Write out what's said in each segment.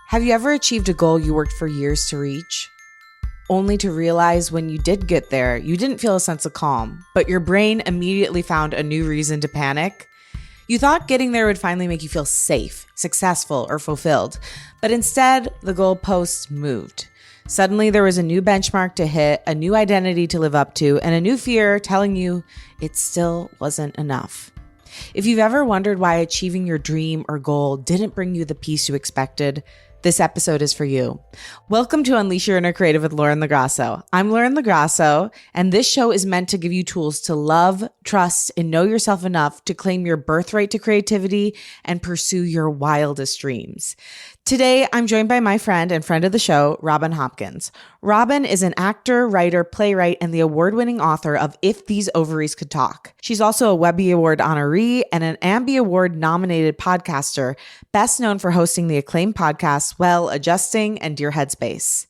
Have you ever achieved a goal you worked for years to reach, only to realize when you did get there, you didn't feel a sense of calm, but your brain immediately found a new reason to panic? You thought getting there would finally make you feel safe, successful, or fulfilled, but instead, the goalposts moved. Suddenly, there was a new benchmark to hit, a new identity to live up to, and a new fear telling you it still wasn't enough. If you've ever wondered why achieving your dream or goal didn't bring you the peace you expected, this episode is for you. Welcome to Unleash Your Inner Creative with Lauren LaGrasso. I'm Lauren LaGrasso, and this show is meant to give you tools to love, trust, and know yourself enough to claim your birthright to creativity and pursue your wildest dreams. Today, I'm joined by my friend and friend of the show, Robin Hopkins. Robin is an actor, writer, playwright, and the award-winning author of If These Ovaries Could Talk. She's also a Webby Award honoree and an Ambie Award-nominated podcaster, best known for hosting the acclaimed podcasts Well, Adjusting, and Dear Headspace.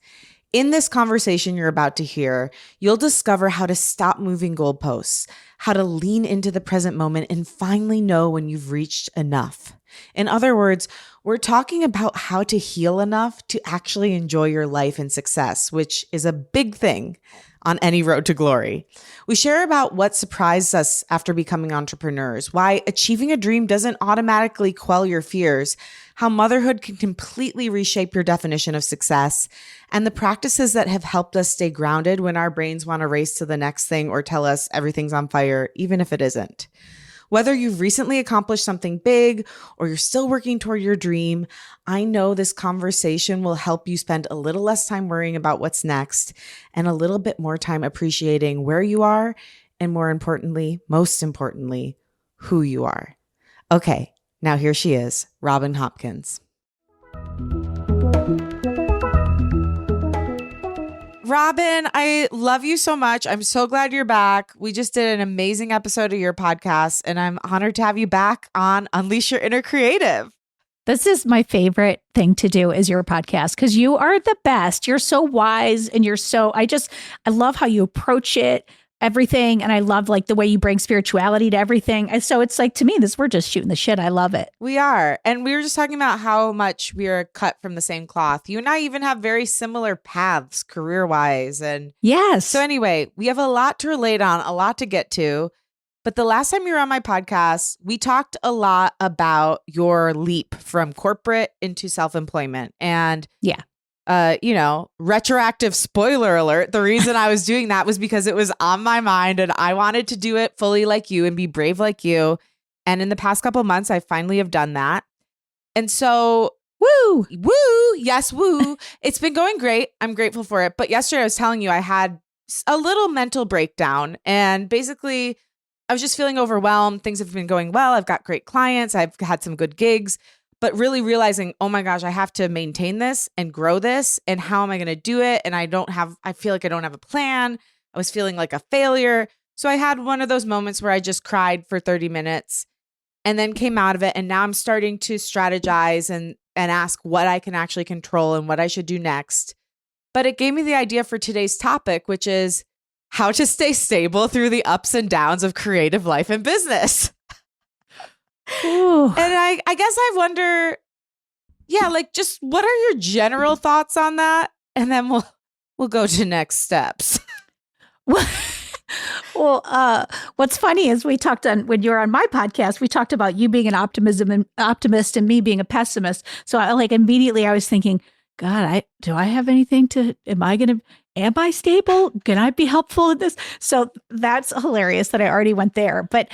In this conversation you're about to hear, you'll discover how to stop moving goalposts, how to lean into the present moment, and finally know when you've reached enough. In other words, we're talking about how to heal enough to actually enjoy your life and success, which is a big thing on any road to glory. We share about what surprised us after becoming entrepreneurs, why achieving a dream doesn't automatically quell your fears, how motherhood can completely reshape your definition of success, and the practices that have helped us stay grounded when our brains want to race to the next thing or tell us everything's on fire, even if it isn't. Whether you've recently accomplished something big or you're still working toward your dream, I know this conversation will help you spend a little less time worrying about what's next and a little bit more time appreciating where you are and, more importantly, most importantly, who you are. Okay, now here she is, Robin Hopkins. Robin, I love you so much. I'm so glad you're back. We just did an amazing episode of your podcast, and I'm honored to have you back on Unleash Your Inner Creative. This is my favorite thing to do is your podcast because you are the best. You're so wise and I love how you approach it, everything. And I love like the way you bring spirituality to everything. And so it's like, to me, we're just shooting the shit. I love it. We are. And we were just talking about how much we are cut from the same cloth. You and I even have very similar paths career-wise. And yes. So anyway, we have a lot to relate on, a lot to get to. But the last time you were on my podcast, we talked a lot about your leap from corporate into self-employment. And yeah. Retroactive spoiler alert. The reason I was doing that was because it was on my mind and I wanted to do it fully like you and be brave like you. And in the past couple of months, I finally have done that. And so, woo, yes, woo. It's been going great. I'm grateful for it. But yesterday I was telling you I had a little mental breakdown and basically I was just feeling overwhelmed. Things have been going well. I've got great clients. I've had some good gigs. But really realizing, oh my gosh, I have to maintain this and grow this. And how am I going to do it? And I feel like I don't have a plan. I was feeling like a failure. So I had one of those moments where I just cried for 30 minutes and then came out of it. And now I'm starting to strategize and ask what I can actually control and what I should do next. But it gave me the idea for today's topic, which is how to stay stable through the ups and downs of creative life and business. Ooh. And I guess I wonder, just what are your general thoughts on that? And then we'll go to next steps. Well, what's funny is when you were on my podcast, we talked about you being an optimist and me being a pessimist. So I was thinking, God, do I have anything am I stable? Can I be helpful in this? So that's hilarious that I already went there. But,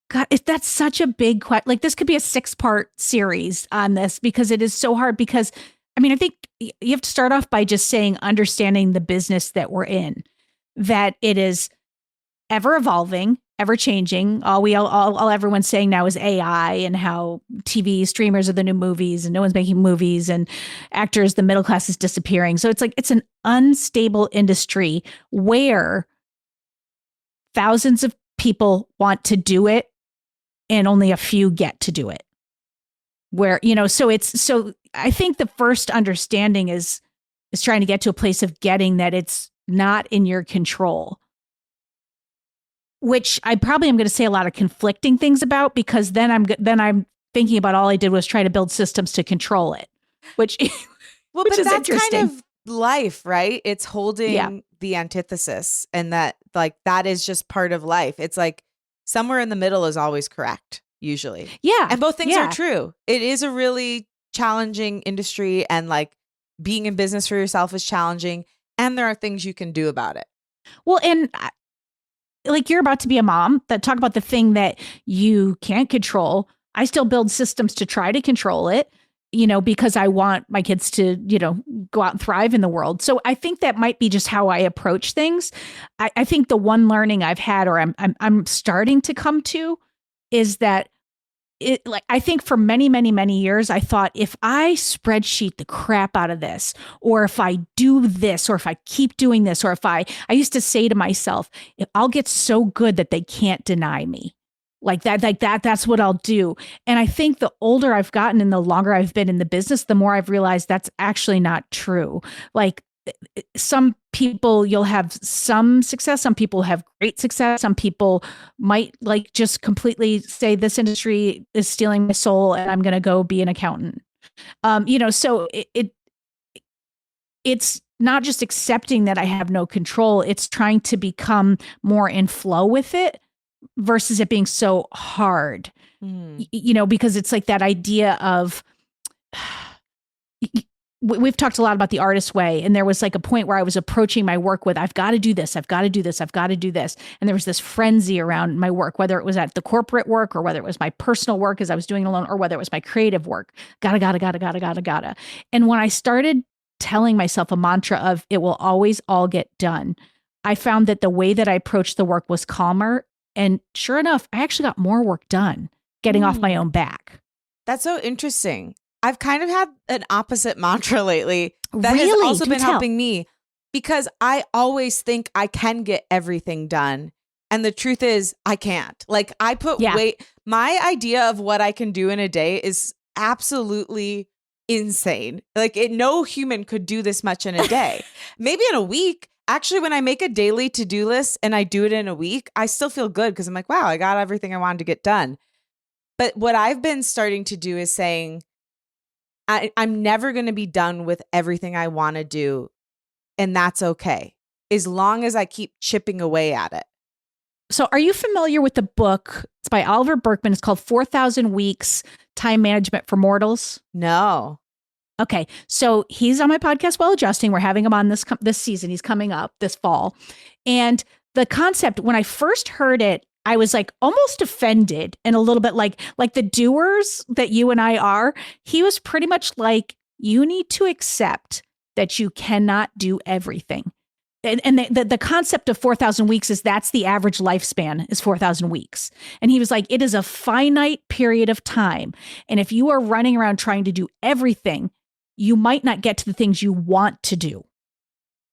God, that's such a big question. Like this could be a 6-part series on this because it is so hard because, I think you have to start off by just understanding the business that we're in, that it is ever evolving, ever changing. All everyone's saying now is AI and how TV streamers are the new movies and no one's making movies and actors, the middle class is disappearing. So it's an unstable industry where thousands of people want to do it and only a few get to do it. So I think the first understanding is trying to get to a place of getting that it's not in your control. which I probably am going to say a lot of conflicting things about, because then I'm thinking about all I did was try to build systems to control it, which, Well, which but is that's interesting. kind of life, right? It's holding the antithesis, and that like that is just part of life. It's like somewhere in the middle is always correct, usually. Yeah. And both things yeah. are true. It is a really challenging industry, and like being in business for yourself is challenging, and there are things you can do about it. Well, and like you're about to be a mom, that talk about the thing that you can't control. I still build systems to try to control it, because I want my kids to, go out and thrive in the world. So I think that might be just how I approach things. I think the one learning I've had, or I'm starting to come to, is that I think for many, many, many years, I thought if I spreadsheet the crap out of this, or if I do this, or if I keep doing this, or if I used to say to myself, if I'll get so good that they can't deny me. That's what I'll do. And I think the older I've gotten and the longer I've been in the business, the more I've realized that's actually not true. Like, some people, you'll have some success. Some people have great success. Some people might like just completely say this industry is stealing my soul and I'm going to go be an accountant. So it's not just accepting that I have no control. It's trying to become more in flow with it versus it being so hard, because it's like that idea of, we've talked a lot about the artist way. And there was like a point where I was approaching my work with, I've got to do this. I've got to do this. I've got to do this. And there was this frenzy around my work, whether it was at the corporate work or whether it was my personal work as I was doing it alone, or whether it was my creative work. Gotta. And when I started telling myself a mantra of it will always all get done, I found that the way that I approached the work was calmer. And sure enough, I actually got more work done getting off my own back. That's so interesting. I've kind of had an opposite mantra lately that Really? has also Do been tell. helping me, because I always think I can get everything done. And the truth is I can't. Like, I put my idea of what I can do in a day is absolutely insane. Like, no human could do this much in a day. Maybe in a week. Actually, when I make a daily to-do list and I do it in a week, I still feel good because I'm like, wow, I got everything I wanted to get done. But what I've been starting to do is saying, I'm never going to be done with everything I want to do. And that's okay, as long as I keep chipping away at it. So are you familiar with the book? It's by Oliver Burkeman. It's called 4,000 Weeks, Time Management for Mortals. No. Okay. So he's on my podcast, Well Adjusting. We're having him on this season. He's coming up this fall. And the concept, when I first heard it, I was like almost offended and a little bit like the doers that you and I are. He was pretty much like, you need to accept that you cannot do everything. And the concept of 4,000 weeks is that's the average lifespan is 4,000 weeks. And he was like, it is a finite period of time. And if you are running around trying to do everything, you might not get to the things you want to do.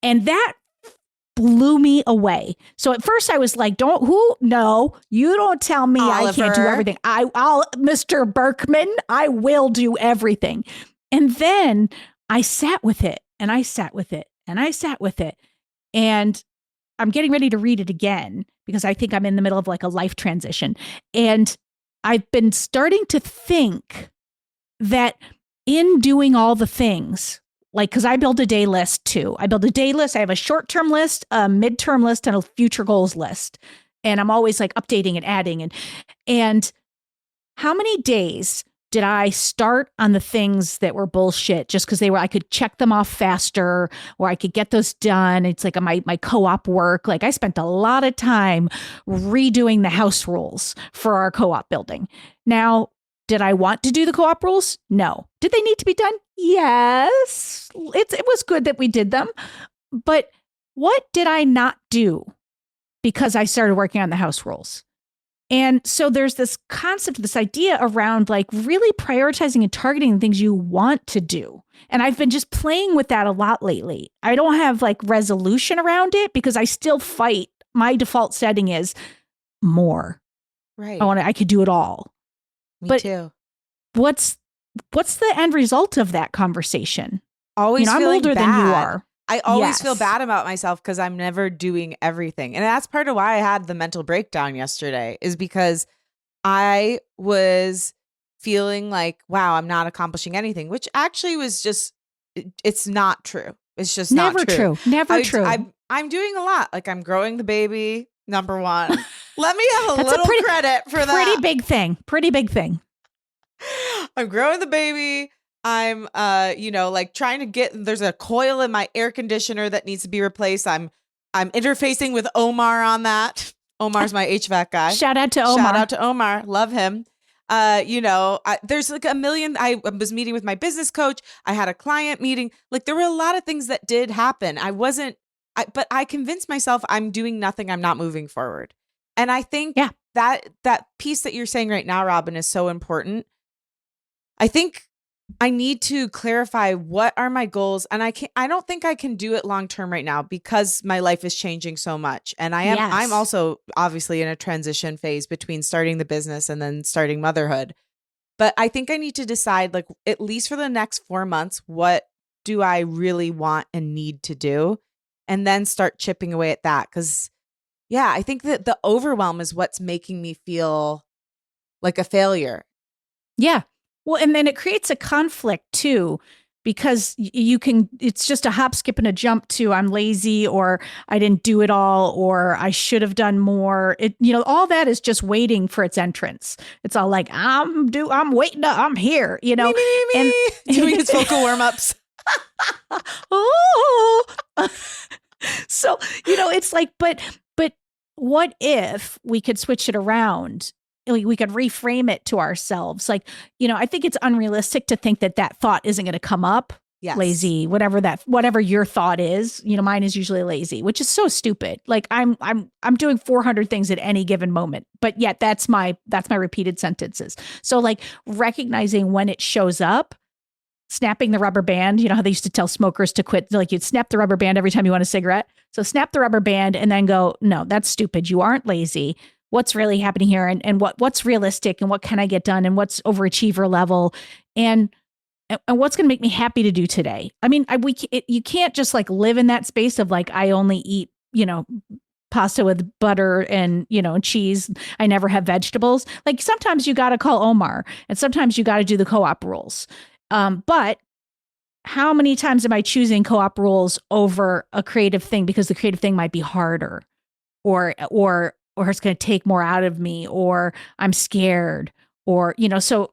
And that blew me away. So at first I was like, no, you don't tell me Oliver. I can't do everything. I'll Mr. Berkman, I will do everything. And then I sat with it and I sat with it and I sat with it. And I'm getting ready to read it again because I think I'm in the middle of like a life transition. And I've been starting to think that in doing all the things, like, because I build a day list too. I build a day list. I have a short-term list, a midterm list, and a future goals list. And I'm always like updating and adding. And how many days did I start on the things that were bullshit just because I could check them off faster or I could get those done? It's like my co-op work. Like, I spent a lot of time redoing the house rules for our co-op building. Now, did I want to do the co-op rules? No. Did they need to be done? Yes. It was good that we did them. But what did I not do because I started working on the house rules? And so there's this concept, this idea around like really prioritizing and targeting the things you want to do. And I've been just playing with that a lot lately. I don't have like resolution around it because I still fight. My default setting is more. Right. I could do it all. Me too. What's the end result of that conversation? Always I'm feeling older bad. than you are. I always feel bad about myself because I'm never doing everything. And that's part of why I had the mental breakdown yesterday, is because I was feeling like, wow, I'm not accomplishing anything, which actually was just, it's not true. It's just not Never true. true. Never true. I'm doing a lot. Like I'm growing the baby, number one. Let me have a That's little credit for that. Pretty big thing. Pretty big thing. I'm growing the baby. I'm, like trying to there's a coil in my air conditioner that needs to be replaced. I'm interfacing with Omar on that. Omar's my HVAC guy. Shout out to Omar. Shout out to Omar. Love him. There's like a million. I was meeting with my business coach. I had a client meeting. Like there were a lot of things that did happen. But I convinced myself I'm doing nothing. I'm not moving forward. And I think that piece that you're saying right now, Robin, is so important. I think I need to clarify what are my goals, and I don't think I can do it long term right now because my life is changing so much. And I'm also obviously in a transition phase between starting the business and then starting motherhood. But I think I need to decide, like, at least for the next 4 months, what do I really want and need to do? And then start chipping away at that. Because, I think that the overwhelm is what's making me feel like a failure. Yeah. Well, and then it creates a conflict too, because it's just a hop, skip, and a jump to I'm lazy, or I didn't do it all, or I should have done more. All that is just waiting for its entrance. It's all like, I'm waiting, I'm here, Me. And doing its vocal warm-ups. Oh, so, it's like, but what if we could switch it around? We could reframe it to ourselves. Like, I think it's unrealistic to think that thought isn't going to come up. Yes. Lazy, whatever your thought is, mine is usually lazy, which is so stupid. Like I'm doing 400 things at any given moment, but yet that's my repeated sentences. So like recognizing when it shows up, snapping the rubber band, how they used to tell smokers to quit, like you'd snap the rubber band every time you want a cigarette. So snap the rubber band and then go, no, that's stupid. You aren't lazy. What's really happening here, and what's realistic, and what can I get done, and what's overachiever level, and what's going to make me happy to do today. I mean, you can't just like live in that space of like, I only eat, pasta with butter and, cheese. I never have vegetables. Like sometimes you got to call Omar, and sometimes you got to do the co-op rules. But how many times am I choosing co-op rules over a creative thing because the creative thing might be harder, or it's going to take more out of me, or I'm scared, or, so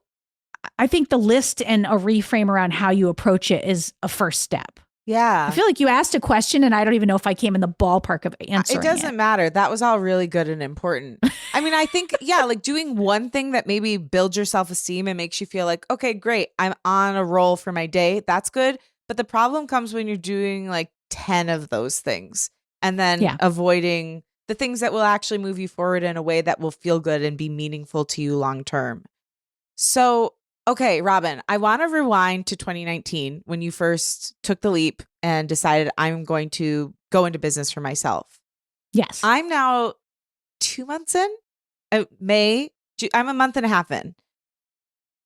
I think the list and a reframe around how you approach it is a first step. Yeah. I feel like you asked a question and I don't even know if I came in the ballpark of answering it. It doesn't matter. That was all really good and important. I mean, I think, like doing one thing that maybe builds your self-esteem and makes you feel like, okay, great, I'm on a roll for my day. That's good. But the problem comes when you're doing like 10 of those things and then avoiding the things that will actually move you forward in a way that will feel good and be meaningful to you long term. So, okay, Robin, I want to rewind to 2019 when you first took the leap and decided I'm going to go into business for myself. Yes. I'm now 2 months in. I'm a month and a half in.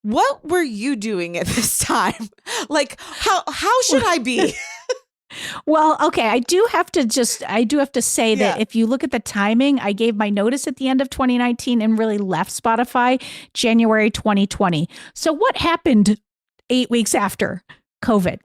What were you doing at this time? Like, how should I be? Well, okay, I do have to say that if you look at the timing, I gave my notice at the end of 2019 and really left Spotify January 2020. So what happened 8 weeks after COVID?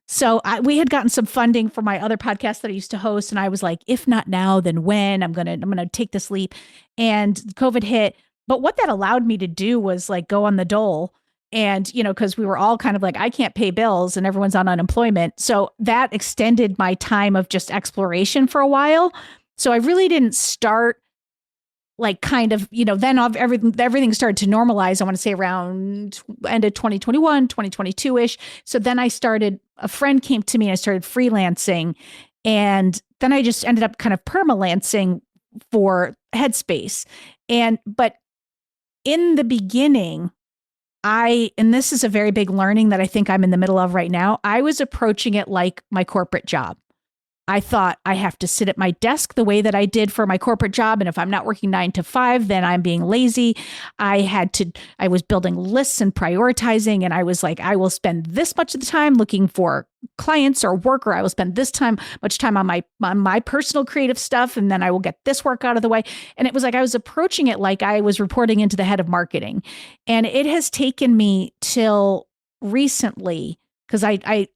So we had gotten some funding for my other podcast that I used to host, and I was like, if not now, then when? I'm gonna take this leap. And COVID hit, but what that allowed me to do was like go on the dole. And, because we were all kind of like, I can't pay bills and everyone's on unemployment. So that extended my time of just exploration for a while. So I really didn't start like kind of, then everything started to normalize. I want to say around end of 2021, 2022-ish. So then a friend came to me and I started freelancing. And then I just ended up kind of permalancing for Headspace. But in the beginning, and this is a very big learning that I think I'm in the middle of right now, I was approaching it like my corporate job. I thought I have to sit at my desk the way that I did for my corporate job. And if I'm not working 9 to 5, then I'm being lazy. I was building lists and prioritizing. And I was like, I will spend this much of the time looking for clients or work, or I will spend much time on my personal creative stuff. And then I will get this work out of the way. And it was like, I was approaching it like I was reporting into the head of marketing. And it has taken me till recently, because I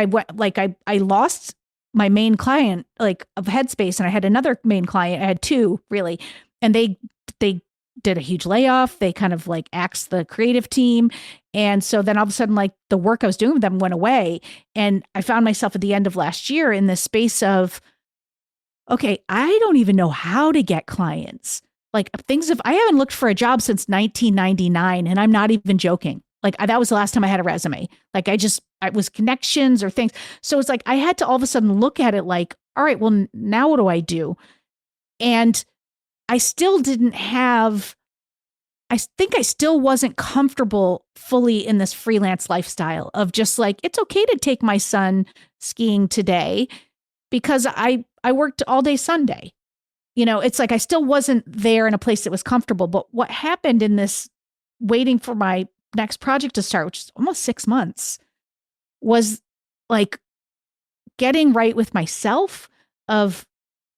went like, I lost my main client like of Headspace, and I had another main client. I had two really, and they did a huge layoff. They kind of like axed the creative team, and so then all of a sudden, like the work I was doing with them went away, and I found myself at the end of last year in this space of, okay, I don't even know how to get clients. Like I haven't looked for a job since 1999, and I'm not even joking. Like that was the last time I had a resume. Like it was connections or things. So it's like, I had to all of a sudden look at it like, all right, well now what do I do? And I still I think I still wasn't comfortable fully in this freelance lifestyle of just like, it's okay to take my son skiing today because I worked all day Sunday. It's like, I still wasn't there in a place that was comfortable. But what happened in this waiting for my next project to start, which is almost 6 months, was like getting right with myself, of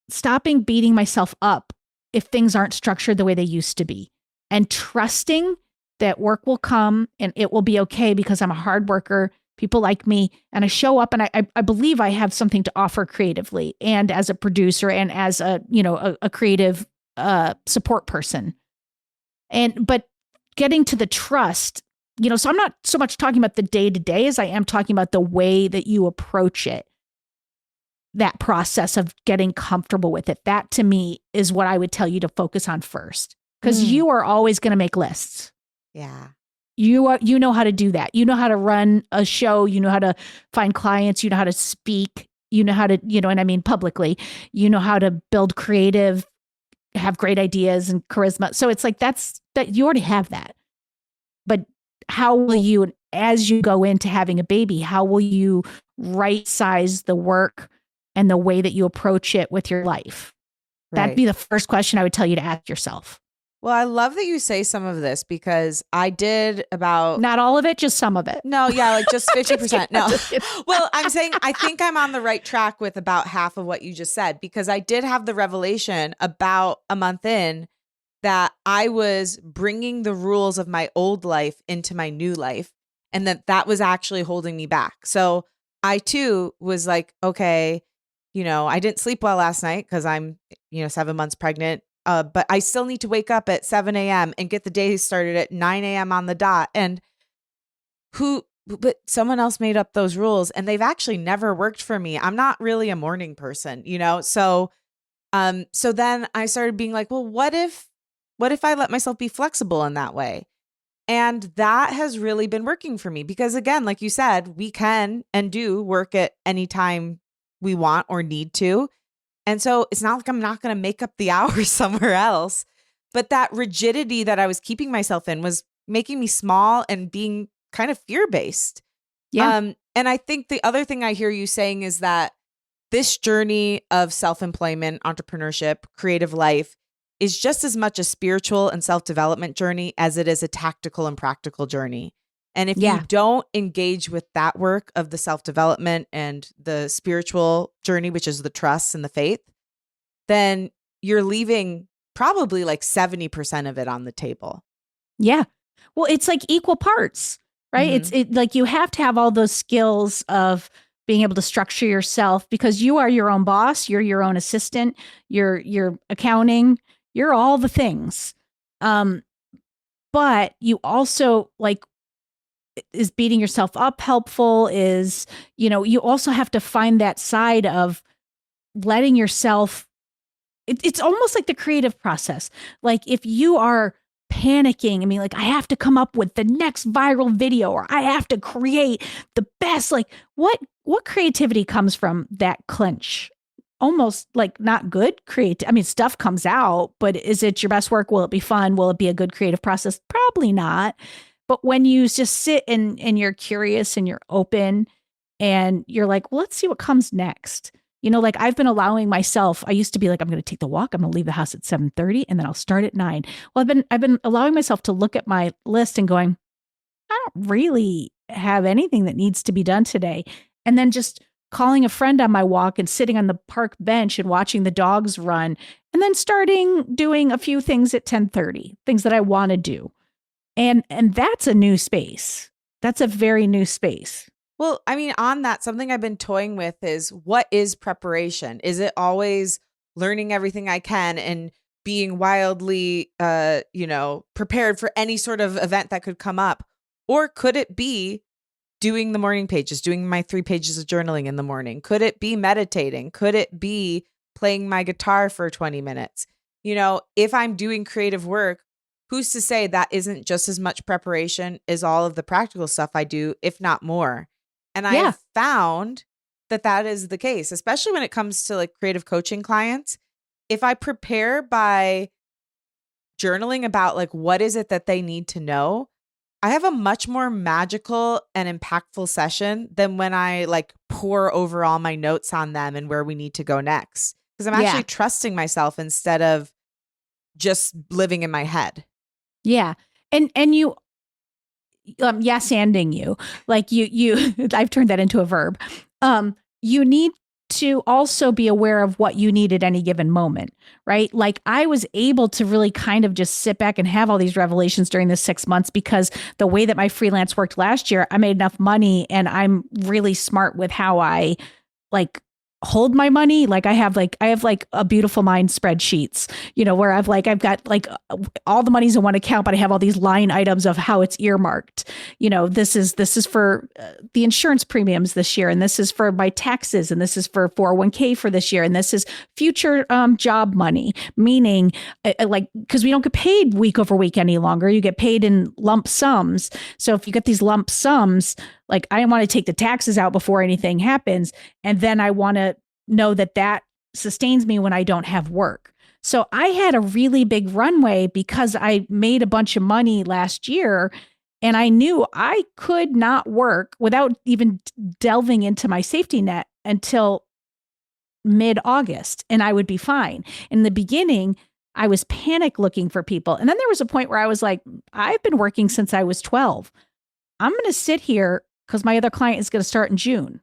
stopping beating myself up if things aren't structured the way they used to be, and trusting that work will come and it will be okay because I'm a hard worker. People like me, and I show up, and I believe I have something to offer creatively and as a producer and as a creative support person. But getting to the trust, so I'm not so much talking about the day to day as I am talking about the way that you approach it, that process of getting comfortable with it. That to me is what I would tell you to focus on first, because you are always going to make lists. Yeah. You know how to do that. You know how to run a show. You know how to find clients. You know how to speak. You know how to, and I mean publicly, you know how to build creative, have great ideas and charisma. So it's like, that you already have that. But how will you, as you go into having a baby, how will you right size the work and the way that you approach it with your life? Right. That'd be the first question I would tell you to ask yourself. Well, I love that you say some of this, because I did about... Not all of it, just some of it. No, yeah, like just 50%. No. Well, I'm saying I think I'm on the right track with about half of what you just said, because I did have the revelation about a month in that I was bringing the rules of my old life into my new life, and that was actually holding me back. So I too was like, okay, I didn't sleep well last night because I'm, 7 months pregnant. But I still need to wake up at 7 a.m. and get the day started at 9 a.m. on the dot. And but someone else made up those rules, and they've actually never worked for me. I'm not really a morning person, So, so then I started being like, well, what if I let myself be flexible in that way? And that has really been working for me, because again, like you said, we can and do work at any time we want or need to. And so it's not like I'm not going to make up the hours somewhere else, but that rigidity that I was keeping myself in was making me small and being kind of fear-based. Yeah. And I think the other thing I hear you saying is that this journey of self-employment, entrepreneurship, creative life is just as much a spiritual and self-development journey as it is a tactical and practical journey. And if you don't engage with that work of the self-development and the spiritual journey, which is the trust and the faith, then you're leaving probably like 70% of it on the table. Yeah. Well, it's like equal parts, right? Mm-hmm. It's like you have to have all those skills of being able to structure yourself, because you are your own boss. You're your own assistant. You're accounting. You're all the things. But you also like, is beating yourself up helpful? Is, you also have to find that side of letting yourself, it's almost like the creative process. Like if you are panicking, I mean, like I have to come up with the next viral video, or I have to create the best, like what creativity comes from that clench? Almost like not good creative. I mean, stuff comes out, but is it your best work? Will it be fun? Will it be a good creative process? Probably not. But when you just sit and you're curious and you're open and you're like, well, let's see what comes next. Like I've been allowing myself, I used to be like, I'm going to take the walk. I'm going to leave the house at 7:30 and then I'll start at 9. Well, I've been allowing myself to look at my list and going, I don't really have anything that needs to be done today. And then just calling a friend on my walk and sitting on the park bench and watching the dogs run, and then starting doing a few things at 10:30, things that I want to do. And that's a new space. That's a very new space. Well, I mean, on that, something I've been toying with is, what is preparation? Is it always learning everything I can and being wildly, prepared for any sort of event that could come up? Or could it be doing the morning pages, doing my 3 pages of journaling in the morning? Could it be meditating? Could it be playing my guitar for 20 minutes? If I'm doing creative work, who's to say that isn't just as much preparation as all of the practical stuff I do, if not more? And I have found that is the case, especially when it comes to like creative coaching clients. If I prepare by journaling about like, what is it that they need to know, I have a much more magical and impactful session than when I like pour over all my notes on them and where we need to go next. Because I'm actually trusting myself instead of just living in my head. Yeah. And you, yes, anding you, like you, I've turned that into a verb. You need to also be aware of what you need at any given moment, right? Like I was able to really kind of just sit back and have all these revelations during the 6 months because the way that my freelance worked last year, I made enough money and I'm really smart with how I like hold my money. Like I have a Beautiful Mind spreadsheets, where I've got like all the money's in one account, but I have all these line items of how it's earmarked. This is for the insurance premiums this year. And this is for my taxes. And this is for 401k for this year. And this is future job money, meaning because we don't get paid week over week any longer. You get paid in lump sums. So if you get these lump sums, like I want to take the taxes out before anything happens. And then I want to know that sustains me when I don't have work. So I had a really big runway because I made a bunch of money last year and I knew I could not work without even delving into my safety net until mid-August and I would be fine. In the beginning, I was panic looking for people. And then there was a point where I was like, I've been working since I was 12. I'm going to sit here because my other client is going to start in June.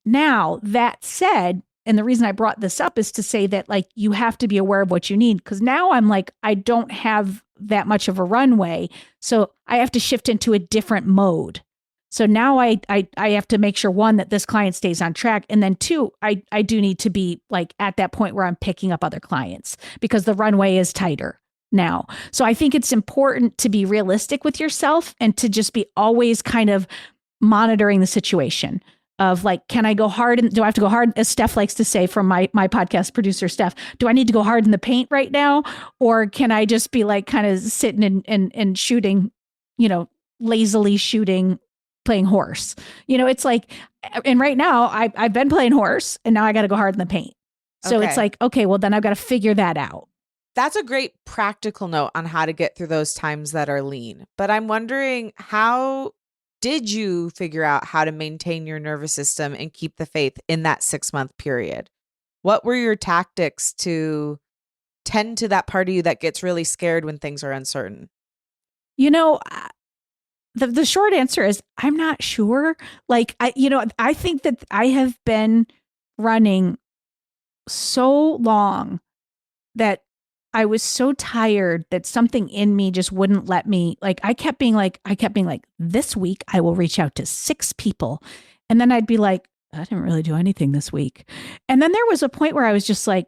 Now, that said, and the reason I brought this up is to say that like you have to be aware of what you need, because now I'm like, I don't have that much of a runway. So I have to shift into a different mode. So now I have to make sure, one, that this client stays on track. And then two, I do need to be like at that point where I'm picking up other clients because the runway is tighter now. So I think it's important to be realistic with yourself and to just be always kind of monitoring the situation of like, can I go hard? And do I have to go hard? As Steph likes to say from my podcast producer, Steph, do I need to go hard in the paint right now? Or can I just be like kind of sitting and shooting, lazily shooting, playing horse? It's like, and right now I've been playing horse and now I got to go hard in the paint. So It's like, okay, well then I've got to figure that out. That's a great practical note on how to get through those times that are lean. But I'm wondering, how did you figure out how to maintain your nervous system and keep the faith in that 6-month period? What were your tactics to tend to that part of you that gets really scared when things are uncertain? The short answer is I'm not sure. Like, I think that I have been running so long that I was so tired that something in me just wouldn't let me, like, I kept being like, this week I will reach out to 6 people. And then I'd be like, I didn't really do anything this week. And then there was a point where I was just like,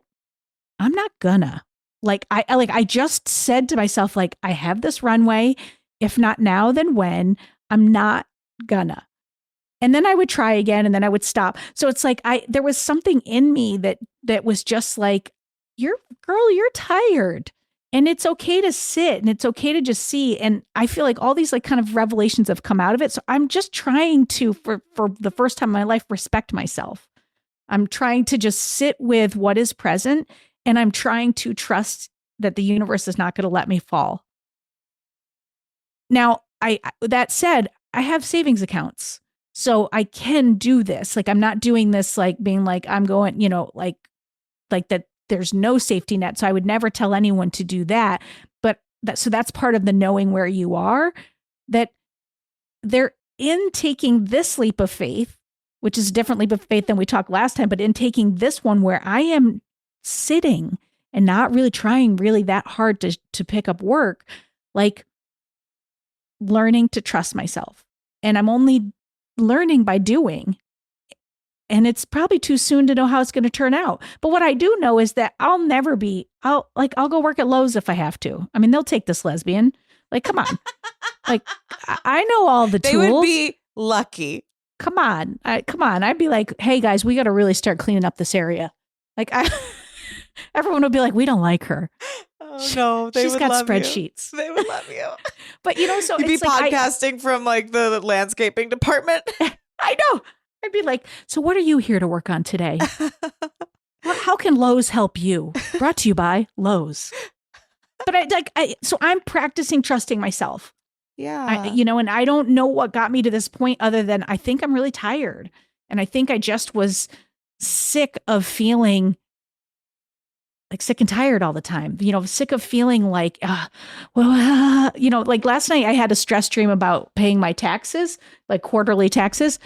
I'm not gonna. I just said to myself, like, I have this runway. If not now, then when? I'm not gonna. And then I would try again and then I would stop. So it's like there was something in me that was just like, you're tired. And it's okay to sit and it's okay to just see. And I feel like all these like kind of revelations have come out of it. So I'm just trying to, for the first time in my life, respect myself. I'm trying to just sit with what is present. And I'm trying to trust that the universe is not going to let me fall. Now, that said, I have savings accounts. So I can do this. Like, I'm not doing this, like being like, I'm going, like that there's no safety net. So I would never tell anyone to do that. But so that's part of the knowing where you are, that they're in taking this leap of faith, which is a different leap of faith than we talked last time, but in taking this one where I am sitting and not really trying really that hard to pick up work, like learning to trust myself. And I'm only learning by doing. And it's probably too soon to know how it's going to turn out. But what I do know is that I'll go work at Lowe's if I have to. I mean, they'll take this lesbian. Like, come on. Like, I know all the tools. They would be lucky. Come on. I'd be like, hey guys, we got to really start cleaning up this area. Like, everyone would be like, we don't like her. Oh no, she's got spreadsheets. They would love you. But so you'd be it's like podcasting from like the landscaping department. I know. I'd be like, so what are you here to work on today? How can Lowe's help you? Brought to you by Lowe's. But so I'm practicing trusting myself. Yeah. And I don't know what got me to this point other than I think I'm really tired. And I think I just was sick of feeling sick and tired all the time, sick of feeling like, like last night I had a stress dream about paying my taxes, like quarterly taxes.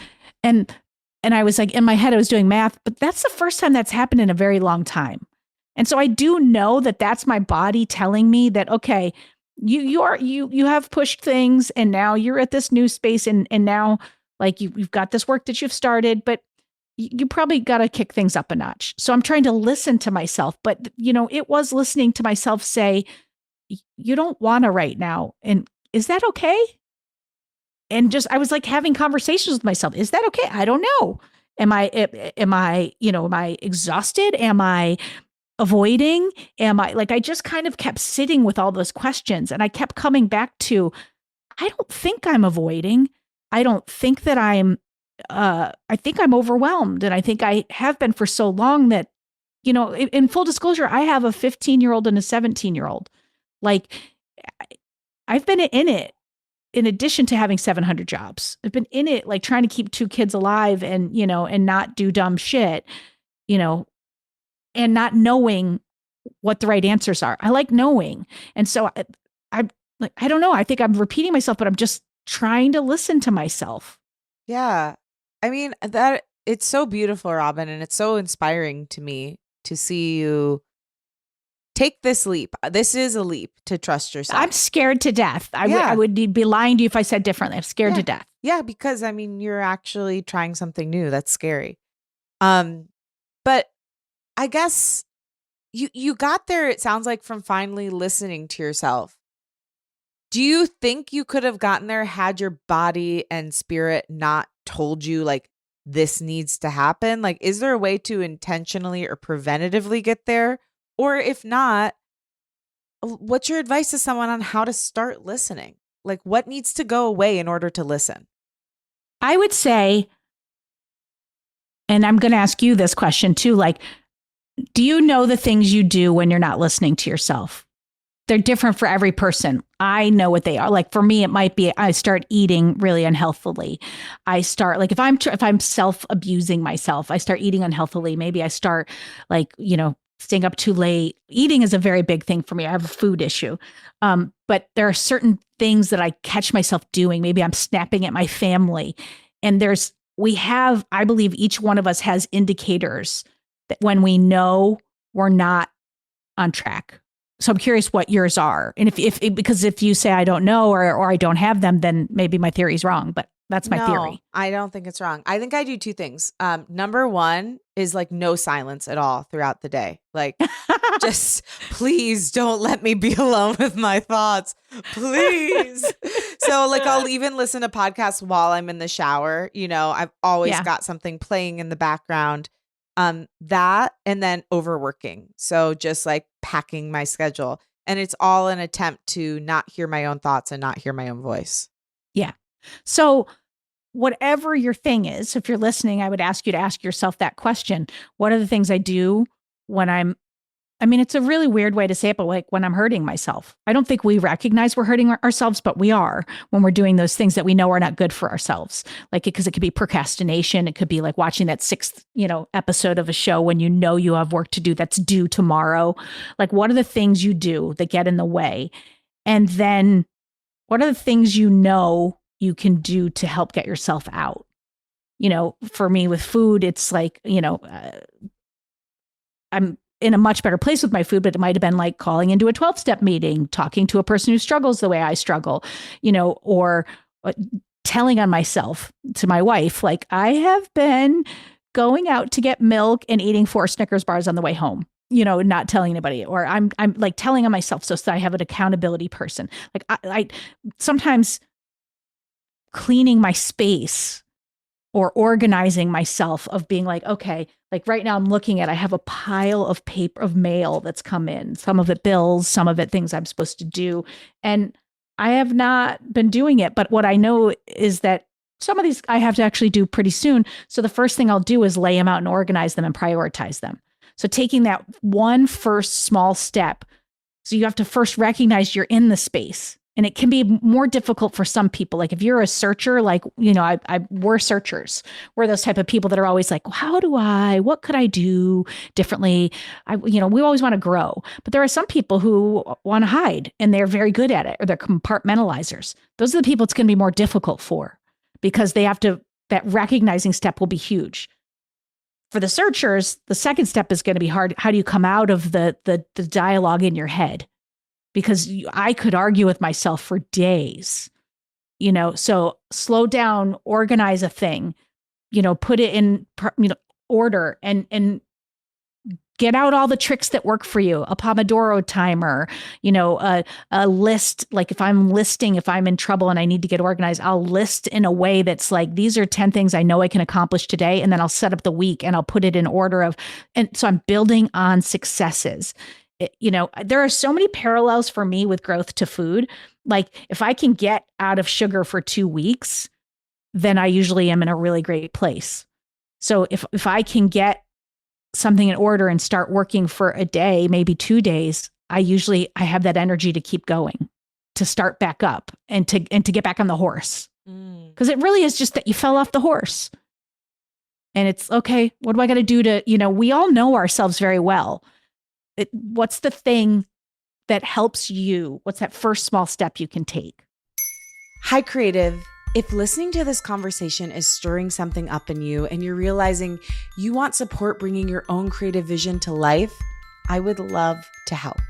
And I was like, in my head, I was doing math, but that's the first time that's happened in a very long time. And so I do know that that's my body telling me that, okay, you have pushed things and now you're at this new space and now like you've got this work that you've started, but you probably got to kick things up a notch. So I'm trying to listen to myself, but it was listening to myself say, you don't want to right now. And is that okay? And I was like having conversations with myself. Is that okay? I don't know. Am I exhausted? Am I avoiding? I just kind of kept sitting with all those questions and I kept coming back to, I don't think I'm avoiding. I don't think that I think I'm overwhelmed. And I think I have been for so long that, in full disclosure, I have a 15-year-old and a 17-year-old. Like I've been in it. In addition to having 700 jobs, I've been in it, like trying to keep 2 kids alive and, and not do dumb shit, and not knowing what the right answers are. I like knowing. And so I don't know. I think I'm repeating myself, but I'm just trying to listen to myself. Yeah. I mean, that it's so beautiful, Robin, and it's so inspiring to me to see you take this leap. This is a leap to trust yourself. I'm scared to death. I would be lying to you if I said differently. I'm scared to death. Yeah, because I mean, you're actually trying something new. That's scary. But I guess you got there, it sounds like, from finally listening to yourself. Do you think you could have gotten there had your body and spirit not told you like this needs to happen? Like, is there a way to intentionally or preventatively get there? Or if not, what's your advice to someone on how to start listening? Like, what needs to go away in order to listen? I would say, and I'm going to ask you this question too, like, do you know the things you do when you're not listening to yourself? They're different for every person. I know what they are. Like for me, it might be I start eating really unhealthily. I start like if I'm self-abusing myself, I start eating unhealthily. Maybe I start like, staying up too late. Eating is a very big thing for me. I have a food issue. But there are certain things that I catch myself doing. Maybe I'm snapping at my family. And I believe each one of us has indicators that when we know we're not on track. So I'm curious what yours are. And because if you say I don't know or I don't have them, then maybe my theory is wrong. But that's my theory. I don't think it's wrong. I think I do 2 things. Number 1 is like no silence at all throughout the day. Like just please don't let me be alone with my thoughts. Please. So like I'll even listen to podcasts while I'm in the shower. I've always got something playing in the background. That and then overworking. So just like packing my schedule. And it's all an attempt to not hear my own thoughts and not hear my own voice. Yeah. So whatever your thing is, if you're listening, I would ask you to ask yourself that question. What are the things I do when I'm I mean, it's a really weird way to say it, but like when I'm hurting myself, I don't think we recognize we're hurting ourselves, but we are when we're doing those things that we know are not good for ourselves. Like, because it could be procrastination. It could be like watching that sixth, episode of a show when you know you have work to do that's due tomorrow. Like, what are the things you do that get in the way? And then what are the things you know you can do to help get yourself out? For me with food, it's like, I'm in a much better place with my food, but it might have been like calling into a 12-step meeting, talking to a person who struggles the way I struggle, or telling on myself to my wife, like, I have been going out to get milk and eating 4 Snickers bars on the way home, not telling anybody, or I'm like telling on myself so that I have an accountability person. Like I sometimes cleaning my space or organizing myself of being like, okay, like right now I'm looking at, I have a pile of paper of mail that's come in, some of it bills, some of it things I'm supposed to do. And I have not been doing it. But what I know is that some of these I have to actually do pretty soon. So the first thing I'll do is lay them out and organize them and prioritize them. So taking that one first small step. So you have to first recognize you're in the space. And it can be more difficult for some people. Like if you're a searcher, like, we're searchers. We're those type of people that are always like, what could I do differently? We always want to grow. But there are some people who want to hide and they're very good at it, or they're compartmentalizers. Those are the people it's going to be more difficult for, because they have to, that recognizing step will be huge. For the searchers, the second step is going to be hard. How do you come out of the dialogue in your head? Because I could argue with myself for days, so slow down, organize a thing, put it in, order and get out all the tricks that work for you. A Pomodoro timer, a list. Like if I'm in trouble and I need to get organized, I'll list in a way that's like, these are 10 things I know I can accomplish today. And then I'll set up the week and I'll put it in order and so I'm building on successes. There are so many parallels for me with growth to food. Like if I can get out of sugar for 2 weeks, then I usually am in a really great place. So if I can get something in order and start working for a day, maybe 2 days, I have that energy to keep going, to start back up and to get back on the horse. Because it really is just that you fell off the horse. And it's okay, what do I got to do to, we all know ourselves very well. What's the thing that helps you? What's that first small step you can take? Hi, creative. If listening to this conversation is stirring something up in you and you're realizing you want support bringing your own creative vision to life, I would love to help.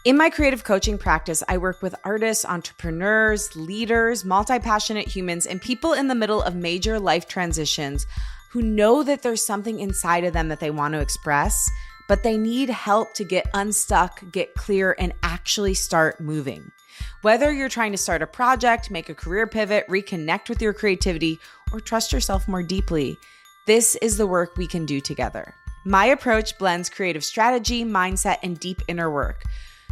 In my creative coaching practice, I work with artists, entrepreneurs, leaders, multi-passionate humans, and people in the middle of major life transitions who know that there's something inside of them that they want to express, but they need help to get unstuck, get clear, and actually start moving. Whether you're trying to start a project, make a career pivot, reconnect with your creativity, or trust yourself more deeply, this is the work we can do together. My approach blends creative strategy, mindset, and deep inner work.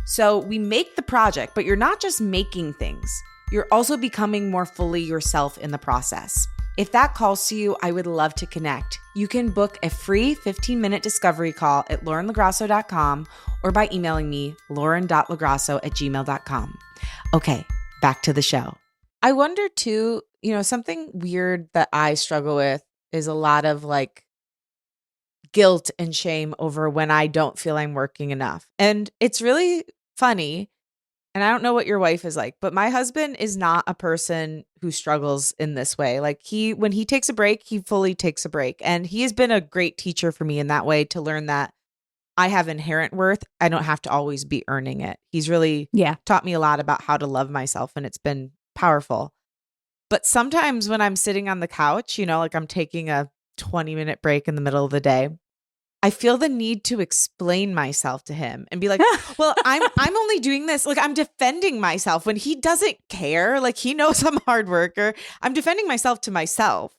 So we make the project, but you're not just making things. You're also becoming more fully yourself in the process. If that calls to you, I would love to connect. You can book a free 15-minute discovery call at laurenlagrasso.com or by emailing me, lauren.lagrasso@gmail.com. Okay, back to the show. I wonder too, something weird that I struggle with is a lot of like guilt and shame over when I don't feel I'm working enough. And it's really funny. And I don't know what your wife is like, but my husband is not a person who struggles in this way. Like when he takes a break, he fully takes a break. And he has been a great teacher for me in that way to learn that I have inherent worth. I don't have to always be earning it. He's really taught me a lot about how to love myself, and it's been powerful. But sometimes when I'm sitting on the couch, like I'm taking a 20-minute break in the middle of the day, I feel the need to explain myself to him and be like, well, I'm only doing this. Like I'm defending myself when he doesn't care. Like he knows I'm a hard worker. I'm defending myself to myself.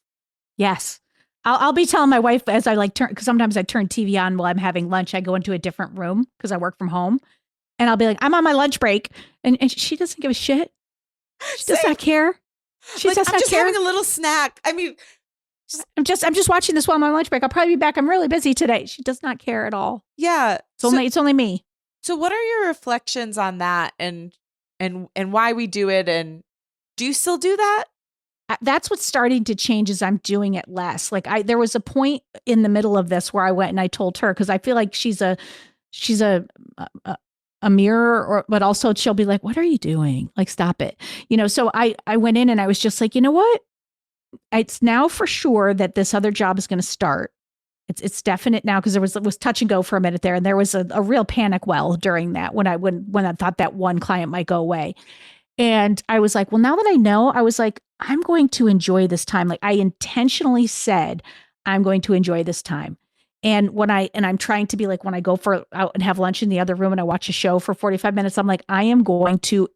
Yes. I'll be telling my wife as I because sometimes I turn TV on while I'm having lunch. I go into a different room because I work from home, and I'll be like, I'm on my lunch break. And she doesn't give a shit. She does not care. She does not I'm just care. having a little snack. I mean, I'm just watching this while I'm on lunch break. I'll probably be back. I'm really busy today. She does not care at all. Yeah. It's only me. So what are your reflections on that and why we do it? And do you still do that? That's what's starting to change as I'm doing it less. Like there was a point in the middle of this where I went and I told her, because I feel like she's a mirror, but also she'll be like, what are you doing? Like, stop it. So I went in and I was just like, you know what? It's now for sure that this other job is going to start. It's definite now, because it was touch and go for a minute there. And there was a real panic well during that when I thought that one client might go away. And I was like, well, now that I know, I was like, I'm going to enjoy this time. Like, I intentionally said, I'm going to enjoy this time. And I'm trying to be like, when I go out and have lunch in the other room and I watch a show for 45 minutes, I'm like, I'm going to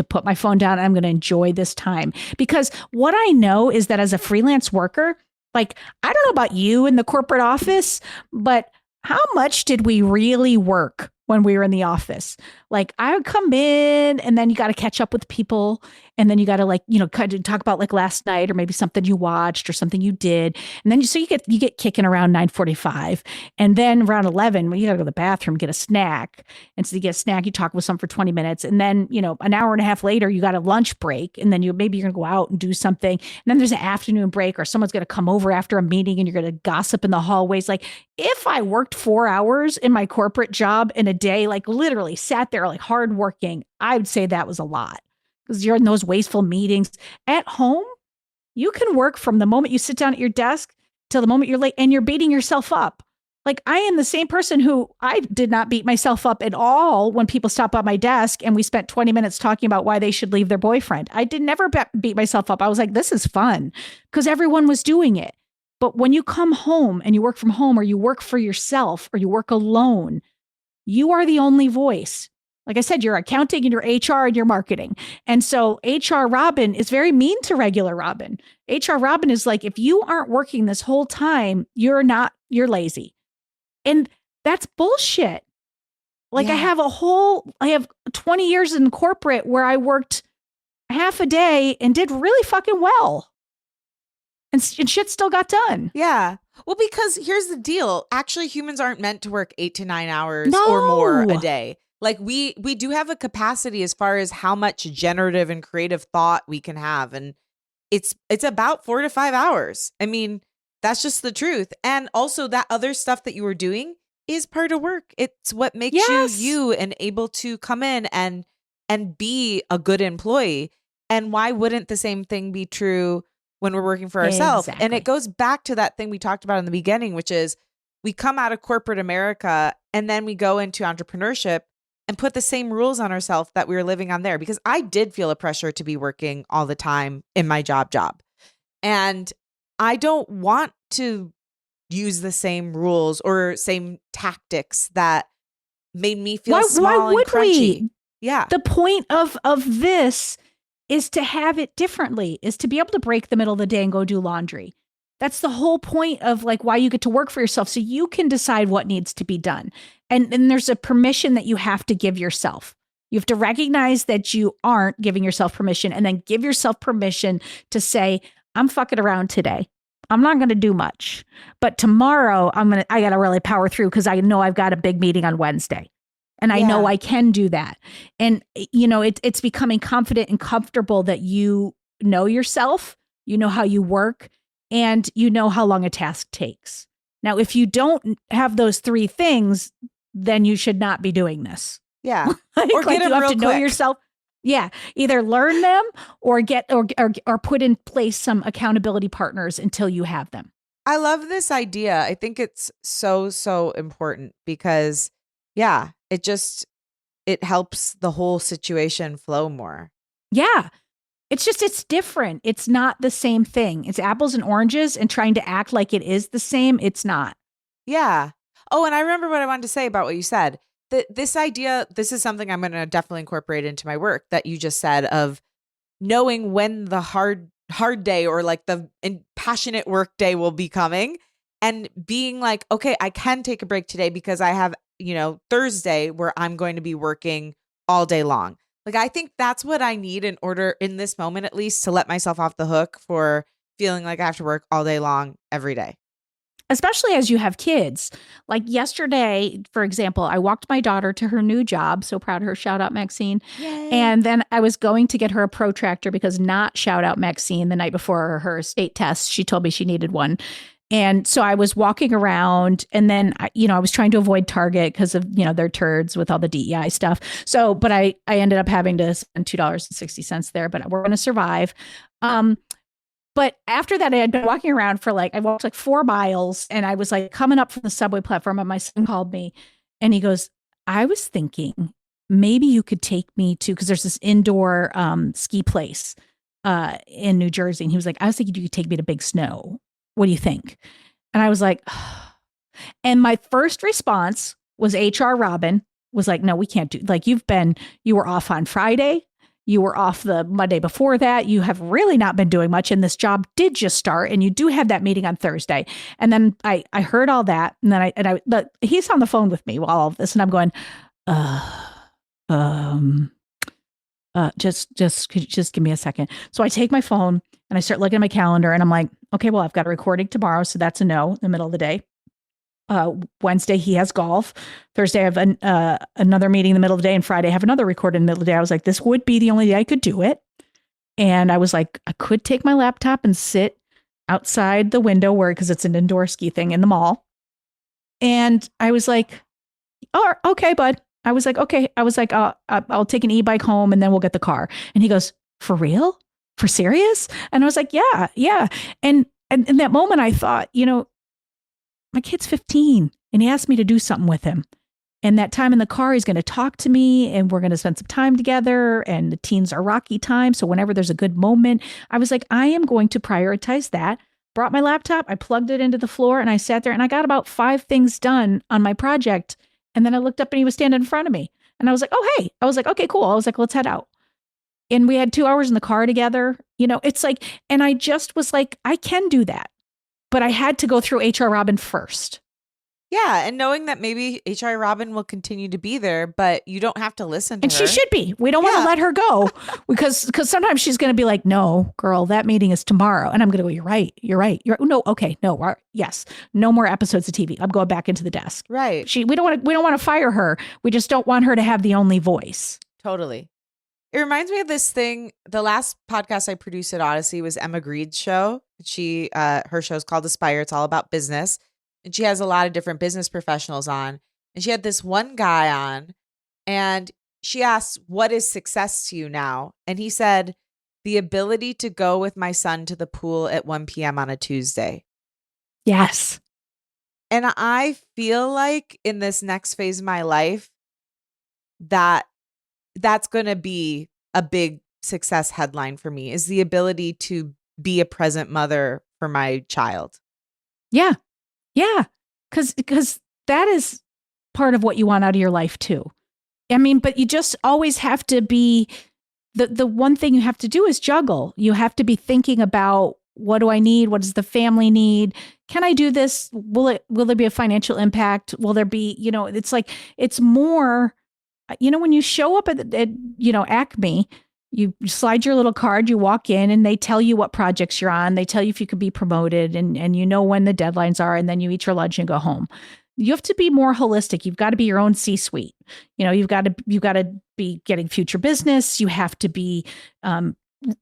put my phone down. And I'm going to enjoy this time, because what I know is that as a freelance worker, like, I don't know about you in the corporate office, but how much did we really work when we were in the office? Like, I would come in and then you got to catch up with people. And then you got to kind of talk about like last night or maybe something you watched or something you did. And then you get kicking around 9:45. And then around 11, well, you got to go to the bathroom, get a snack. And so you get a snack, you talk with someone for 20 minutes. And then, an hour and a half later, you got a lunch break. And then maybe you're going to go out and do something. And then there's an afternoon break, or someone's going to come over after a meeting and you're going to gossip in the hallways. Like, if I worked 4 hours in my corporate job in a day, like literally sat there like hardworking, I would say that was a lot, because you're in those wasteful meetings. At home, you can work from the moment you sit down at your desk till the moment you're late, and you're beating yourself up. Like, I am the same person who I did not beat myself up at all when people stop by my desk and we spent 20 minutes talking about why they should leave their boyfriend. I did never beat myself up. I was like, this is fun, because everyone was doing it. But when you come home and you work from home, or you work for yourself, or you work alone, you are the only voice. Like I said, you're accounting and your HR and your marketing. And so HR Robin is very mean to regular Robin. HR Robin is like, if you aren't working this whole time, you're lazy. And that's bullshit. Like, Yeah. I have 20 years in corporate where I worked half a day and did really fucking well. And shit still got done. Yeah. Well, because here's the deal. Actually, humans aren't meant to work 8 to 9 hours or more a day. Like, we do have a capacity as far as how much generative and creative thought we can have. And it's about 4 to 5 hours. I mean, that's just the truth. And also, that other stuff that you were doing is part of work. It's what makes you and able to come in and be a good employee. And why wouldn't the same thing be true when we're working for ourselves? Exactly. And it goes back to that thing we talked about in the beginning, which is we come out of corporate America and then we go into entrepreneurship and put the same rules on ourselves that we were living on there. Because I did feel a pressure to be working all the time in my job. And I don't want to use the same rules or same tactics that made me feel small and crunchy. Yeah. The point of this is to have it differently, is to be able to break the middle of the day and go do laundry. That's the whole point of like why you get to work for yourself, so you can decide what needs to be done. And there's a permission that you have to give yourself. You have to recognize that you aren't giving yourself permission, and then give yourself permission to say, I'm fucking around today. I'm not going to do much, but tomorrow I got to really power through, because I know I've got a big meeting on Wednesday. And I know I can do that. And, it's becoming confident and comfortable that you know yourself, you know how you work, and you know how long a task takes. Now, if you don't have those 3 things, then you should not be doing this. Yeah. Or get you have to know yourself. Yeah. Either learn them or or put in place some accountability partners until you have them. I love this idea. I think it's so, so important because it helps the whole situation flow more. Yeah. It's different. It's not the same thing. It's apples and oranges, and trying to act like it is the same. It's not. Yeah. Oh, and I remember what I wanted to say about what you said. This idea, this is something I'm going to definitely incorporate into my work that you just said, of knowing when the hard day or like the passionate work day will be coming, and being like, okay, I can take a break today because I have, Thursday where I'm going to be working all day long. Like, I think that's what I need in order, in this moment at least, to let myself off the hook for feeling like I have to work all day long every day. Especially as you have kids. Like yesterday, for example, I walked my daughter to her new job. So proud of her. Shout out, Maxine. Yay. And then I was going to get her a protractor because not shout out Maxine the night before her state test. She told me she needed one. And so I was walking around and then, I was trying to avoid Target because of, their turds with all the DEI stuff. So, but I ended up having to spend $2.60 there, but we're going to survive. But after that, I had been walking around I walked like 4 miles and I was like coming up from the subway platform and my son called me and he goes, I was thinking maybe you could take me to, because there's this indoor ski place in New Jersey. And he was like, I was thinking you could take me to Big Snow. What do you think? And I was like, and my first response was HR Robin was like, no, we can't do, like you were off on Friday. You were off the Monday before that. You have really not been doing much. And this job did just start. And you do have that meeting on Thursday. And then I heard all that. And then but he's on the phone with me while all of this. And I'm going, just give me a second. So I take my phone and I start looking at my calendar and I'm like, okay, well, I've got a recording tomorrow. So that's a no in the middle of the day. Wednesday, he has golf. Thursday, I have another meeting in the middle of the day. And Friday, I have another recording in the middle of the day. I was like, this would be the only day I could do it. And I was like, I could take my laptop and sit outside the window because it's an indoor ski thing in the mall. And I was like, oh, okay, bud. I was like, okay. I was like, I'll take an e-bike home and then we'll get the car. And he goes, for real? For serious? And I was like, yeah. And in that moment, I thought, my kid's 15 and he asked me to do something with him. And that time in the car, he's going to talk to me and we're going to spend some time together. And the teens are rocky time. So whenever there's a good moment, I was like, I am going to prioritize that. Brought my laptop, I plugged it into the floor and I sat there and I got about 5 things done on my project. And then I looked up and he was standing in front of me and I was like, oh, hey, I was like, okay, cool. I was like, let's head out. And we had 2 hours in the car together. It's like, and I just was like, I can do that. But I had to go through HR Robin first. Yeah. And knowing that maybe HR Robin will continue to be there, but you don't have to listen to her. And she should be. We don't want to let her go because sometimes she's going to be like, no, girl, that meeting is tomorrow. And I'm going to go, you're right. No, okay. No, yes. No more episodes of TV. I'm going back into the desk. Right. We don't want to fire her. We just don't want her to have the only voice. Totally. It reminds me of this thing. The last podcast I produced at Odyssey was Emma Greed's show. Her show's called Aspire. It's all about business. And she has a lot of different business professionals on. And she had this one guy on and she asked, what is success to you now? And he said, the ability to go with my son to the pool at 1 p.m. on a Tuesday. Yes. And I feel like in this next phase of my life, that's going to be a big success headline for me, is the ability to be a present mother for my child. Yeah. Yeah. Because that is part of what you want out of your life too. I mean, but you just always have to be, the one thing you have to do is juggle. You have to be thinking about, what do I need? What does the family need? Can I do this? Will there be a financial impact? Will there be, it's like, it's more, when you show up at Acme, you slide your little card, you walk in and they tell you what projects you're on. They tell you if you could be promoted and when the deadlines are, and then you eat your lunch and go home. You have to be more holistic. You've got to be your own C-suite. You've got to be getting future business. You have to be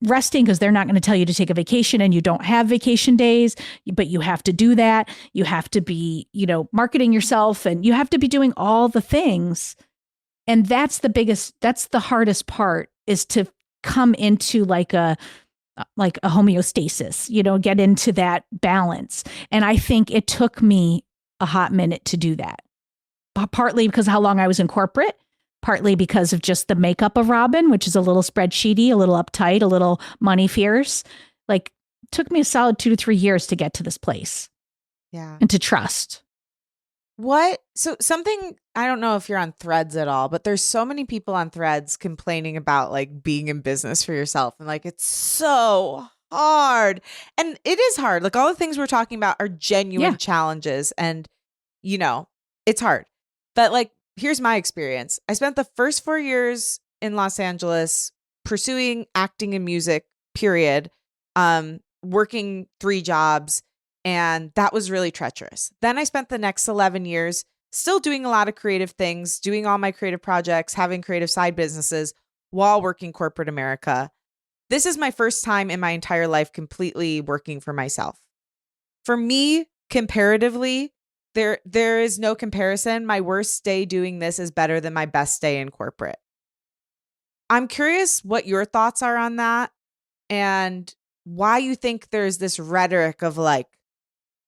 resting because they're not going to tell you to take a vacation and you don't have vacation days, but you have to do that. You have to be, marketing yourself and you have to be doing all the things. And that's the hardest part, is to come into like a homeostasis, get into that balance. And I think it took me a hot minute to do that, partly because of how long I was in corporate, partly because of just the makeup of Robin, which is a little spreadsheety, a little uptight, a little money fierce. Like, it took me a solid 2 to 3 years to get to this place. Yeah. And to trust. So something, I don't know if you're on Threads at all, but there's so many people on Threads complaining about like being in business for yourself. And like, it's so hard. And it is hard. Like, all the things we're talking about are genuine challenges and, it's hard. But like, here's my experience. I spent the first 4 years in Los Angeles pursuing acting and music, period. working 3 jobs, and that was really treacherous. Then I spent the next 11 years still doing a lot of creative things, doing all my creative projects, having creative side businesses while working corporate America. This is my first time in my entire life completely working for myself. For me, comparatively, there is no comparison. My worst day doing this is better than my best day in corporate. I'm curious what your thoughts are on that and why you think there's this rhetoric of like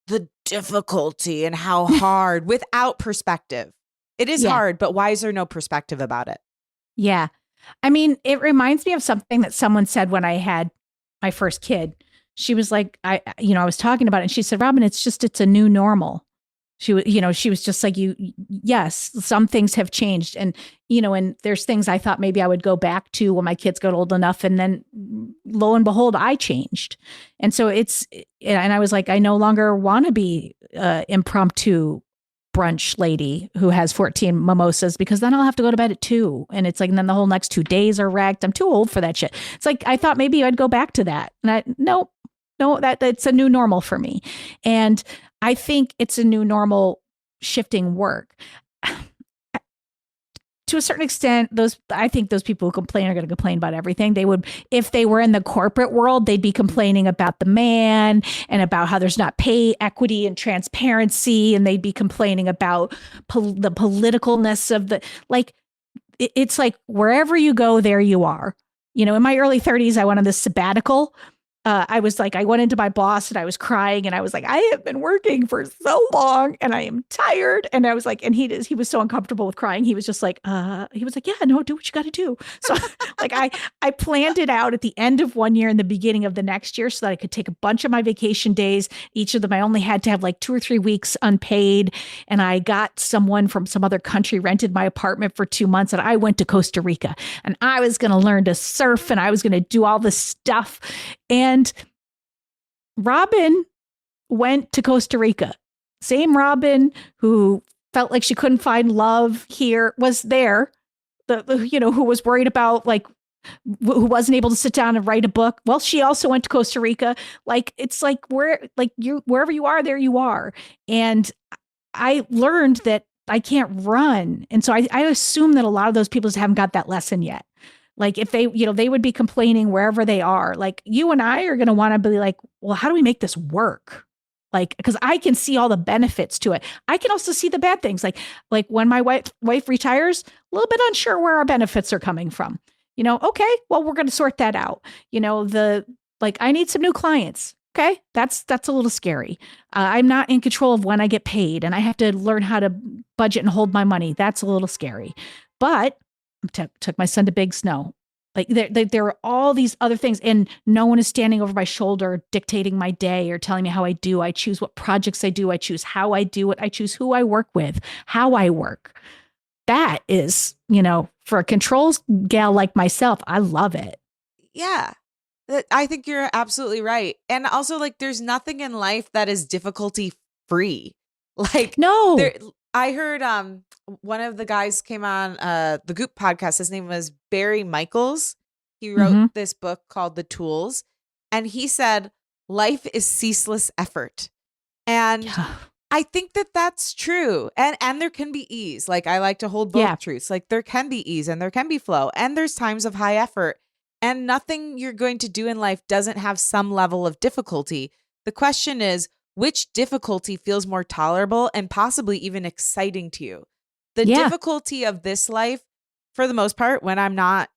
the difficulty and how hard without perspective. It is hard, but why is there no perspective about it? Yeah. I mean, it reminds me of something that someone said when I had my first kid. She was like, I was talking about it and she said, Robin, it's a new normal. She was just like, yes, some things have changed. And, and there's things I thought maybe I would go back to when my kids got old enough. And then lo and behold, I changed. And so and I was like, I no longer want to be impromptu brunch lady who has 14 mimosas because then I'll have to go to bed at 2. And it's like, and then the whole next 2 days are wrecked. I'm too old for that shit. It's like, I thought maybe I'd go back to that. And no, that's a new normal for me. And I think it's a new normal shifting work. To a certain extent, I think those people who complain are going to complain about everything. They would, if they were in the corporate world, they'd be complaining about the man and about how there's not pay equity and transparency. And they'd be complaining about the politicalness of it's like wherever you go, there you are. In my early 30s, I went on this sabbatical. I went into my boss and I was crying and I was like, I have been working for so long and I am tired. And I was like, and he was so uncomfortable with crying. He was just like, yeah, no, do what you got to do. So I planned it out at the end of one year and the beginning of the next year so that I could take a bunch of my vacation days. Each of them, I only had to have like 2 or 3 weeks unpaid. And I got someone from some other country, rented my apartment for 2 months. And I went to Costa Rica and I was going to learn to surf and I was going to do all this stuff. And Robin went to Costa Rica. Same Robin who felt like she couldn't find love here was there. Who was worried about who wasn't able to sit down and write a book. Well, she also went to Costa Rica. It's like wherever you are, there you are. And I learned that I can't run. And so I assume that a lot of those people just haven't got that lesson yet. Like if they would be complaining wherever they are, like you and I are going to want to be like, well, how do we make this work? Because I can see all the benefits to it. I can also see the bad things. Like when my wife retires, a little bit unsure where our benefits are coming from. Okay, well, we're going to sort that out. I need some new clients. Okay, that's a little scary. I'm not in control of when I get paid and I have to learn how to budget and hold my money. That's a little scary. But took my son to Big Snow. There are all these other things and no one is standing over my shoulder dictating my day or telling me how I do. I choose what projects I do. I choose how I do it. I choose who I work with, how I work. That is, for a controls gal like myself, I love it. Yeah. I think you're absolutely right. And also there's nothing in life that is difficulty free. No. I heard one of the guys came on the Goop podcast. His name was Barry Michaels. He wrote this book called The Tools. And he said, life is ceaseless effort. And I think that that's true. And there can be ease. I like to hold both truths. There can be ease and there can be flow. And there's times of high effort. And nothing you're going to do in life doesn't have some level of difficulty. The question is, which difficulty feels more tolerable and possibly even exciting to you? The difficulty of this life, for the most part, when I'm not,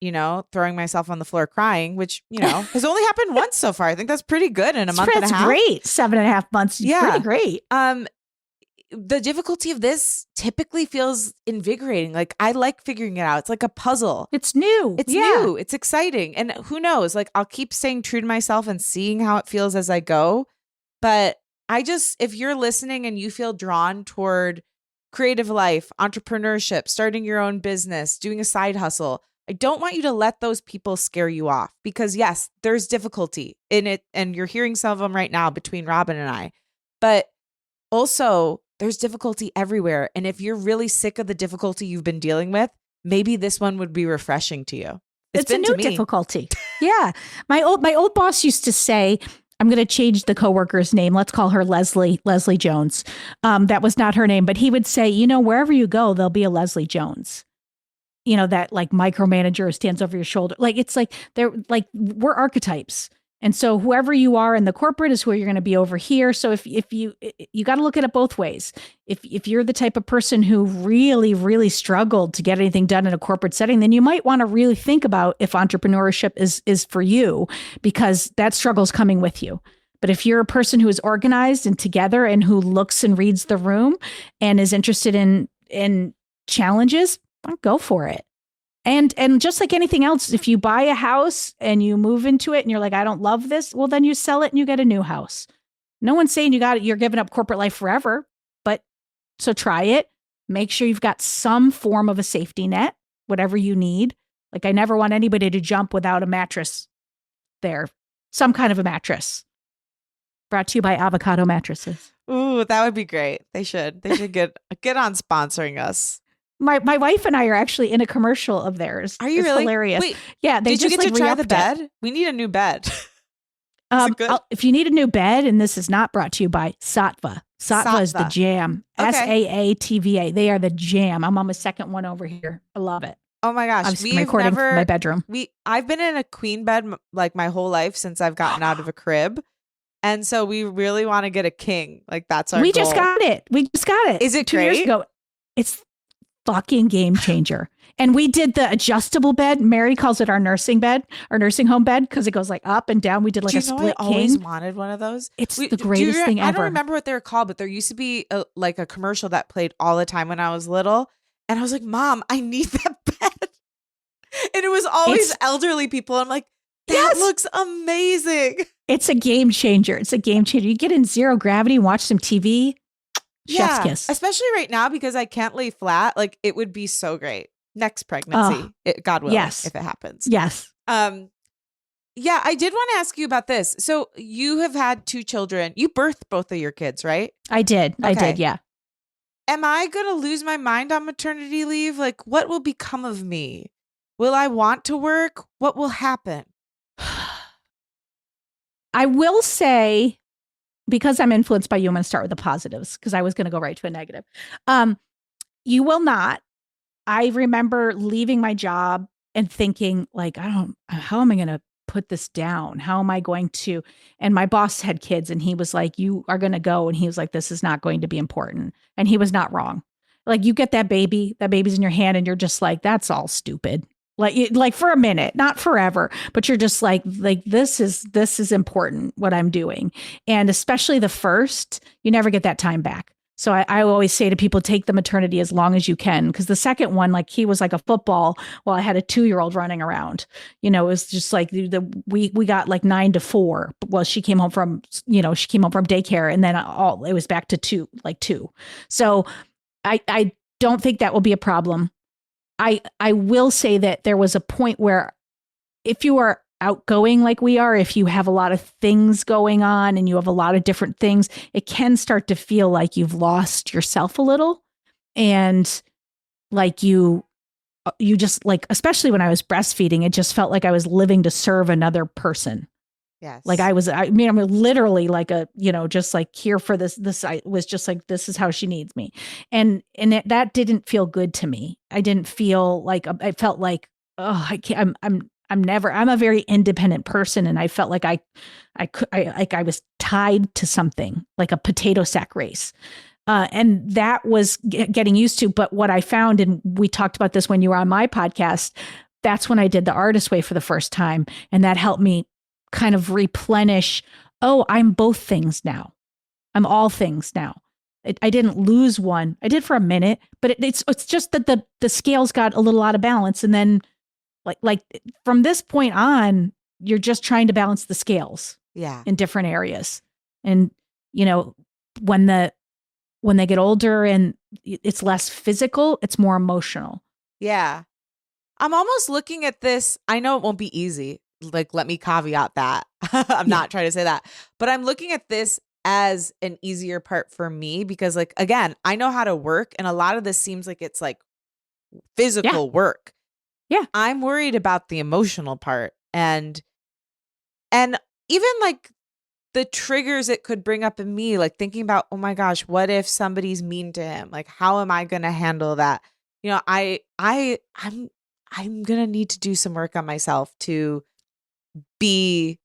throwing myself on the floor crying, which, has only happened once so far. I think that's pretty good in a month and a half. That's great. 7.5 months. Yeah. Pretty great. The difficulty of this typically feels invigorating. I like figuring it out. It's like a puzzle. It's new. It's new. It's exciting. And who knows? I'll keep staying true to myself and seeing how it feels as I go. But if you're listening and you feel drawn toward creative life, entrepreneurship, starting your own business, doing a side hustle, I don't want you to let those people scare you off because yes, there's difficulty in it. And you're hearing some of them right now between Robin and I, but also there's difficulty everywhere. And if you're really sick of the difficulty you've been dealing with, maybe this one would be refreshing to you. It's a new difficulty. Yeah. My old boss used to say, I'm going to change the coworker's name. Let's call her Leslie Jones. That was not her name, but he would say, wherever you go, there'll be a Leslie Jones. That like micromanager stands over your shoulder. Like, it's like we're archetypes. And so whoever you are in the corporate is who you're going to be over here. So if you got to look at it both ways. If you're the type of person who really, really struggled to get anything done in a corporate setting, then you might want to really think about if entrepreneurship is for you, because that struggle is coming with you. But if you're a person who is organized and together and who looks and reads the room and is interested in challenges, go for it. And just like anything else, if you buy a house and you move into it and you're like, I don't love this, well, then you sell it and you get a new house. No one's saying you're giving up corporate life forever, but so try it. Make sure you've got some form of a safety net, whatever you need. Like, I never want anybody to jump without a mattress there, some kind of a mattress. Brought to you by Avocado Mattresses. Ooh, that would be great. They should get on sponsoring us. My wife and I are actually in a commercial of theirs. Are you it's really? Hilarious. Wait, yeah. Did you get to try the bed? We need a new bed. If you need a new bed, and this is not brought to you by Saatva. Saatva is the jam. Okay. Saatva. They are the jam. I'm on my second one over here. I love it. Oh my gosh. I'm recording from my bedroom. I've been in a queen bed like my whole life since I've gotten out of a crib. And so we really want to get a king. Like, that's our goal. Just got it. Is it 2 great? years ago. It's fucking game changer. And we did the adjustable bed. Mary calls it our nursing home bed, because it goes like up and down. We did like a split king. I always wanted one of those. It's the greatest thing ever. I don't remember what they're called, but there used to be a commercial that played all the time when I was little. And I was like, Mom, I need that bed. And it was always elderly people. I'm like, that looks amazing. It's a game changer. You get in zero gravity and watch some TV. Chef's kiss. Especially right now, because I can't lay flat. Like, it would be so great. Next pregnancy, God willing, if it happens. Yes. Yeah, I did want to ask you about this. So you have had 2 children. You birthed both of your kids, right? I did. Okay. I did. Yeah. Am I going to lose my mind on maternity leave? Like, what will become of me? Will I want to work? What will happen? I will say, because I'm influenced by you, I'm going to start with the positives, because I was going to go right to a negative. You will not. I remember leaving my job and thinking, like, how am I going to put this down? How am I going to? And my boss had kids, and he was like, you are going to go. And he was like, this is not going to be important. And he was not wrong. Like, you get that baby's in your hand, and you're just like, that's all stupid. Like for a minute, not forever, but you're just like this is important, what I'm doing. And especially the first, you never get that time back. So I always say to people, take the maternity as long as you can, because the second one, like, he was like a football while I had a 2-year-old running around. It was just like we got like 9 to 4. Well, she came home from daycare, and then it was back to 2. So I don't think that will be a problem. I will say that there was a point where, if you are outgoing like we are, if you have a lot of things going on and you have a lot of different things, it can start to feel like you've lost yourself a little. And like you just, like, especially when I was breastfeeding, it just felt like I was living to serve another person. Yes. Like I'm literally like just like here for this. I was just like, this is how she needs me. And that didn't feel good to me. I didn't feel like, I felt like, oh, I can't, I'm a very independent person. And I felt like I was tied to something, like a potato sack race. And that was getting used to. But what I found, and we talked about this when you were on my podcast, that's when I did the artist way for the first time. And that helped me kind of replenish, I'm both things now. I'm all things now. I didn't lose one. I did for a minute, but it's just that the scales got a little out of balance. And then like from this point on, you're just trying to balance the scales in different areas. And, when they get older and it's less physical, it's more emotional. Yeah. I'm almost looking at this. I know it won't be easy. Like, let me caveat that. I'm not trying to say that, but I'm looking at this as an easier part for me because, like, again, I know how to work, and a lot of this seems like it's like physical work. Yeah. I'm worried about the emotional part and even like the triggers it could bring up in me, like thinking about, oh my gosh, what if somebody's mean to him? Like, how am I going to handle that? You know, I'm going to need to do some work on myself to be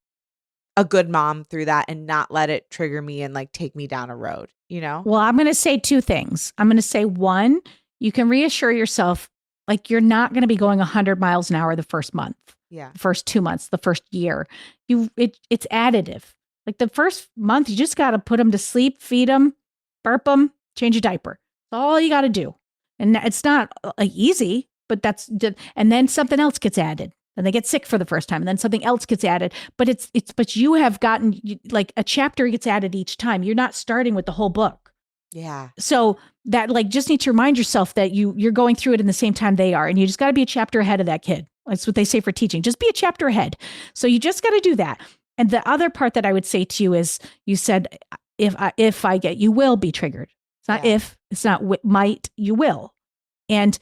a good mom through that and not let it trigger me and like take me down a road, you know? Well, I'm going to say two things. I'm going to say one, you can reassure yourself, like you're not going to be going 100 miles an hour the first month, Yeah. the first 2 months, the first year. It's additive. Like the first month, you just got to put them to sleep, feed them, burp them, change a diaper. That's all you got to do. And it's not easy, but and then something else gets added. And they get sick for the first time, and then something else gets added. But you have gotten like a chapter gets added each time. You're not starting with the whole book. Yeah. So that like just need to remind yourself that you're going through it in the same time they are, and you just got to be a chapter ahead of that kid. That's what they say for teaching. Just be a chapter ahead. So you just got to do that. And the other part that I would say to you is, you said, you will be triggered. It's not if, it's not might, you will. And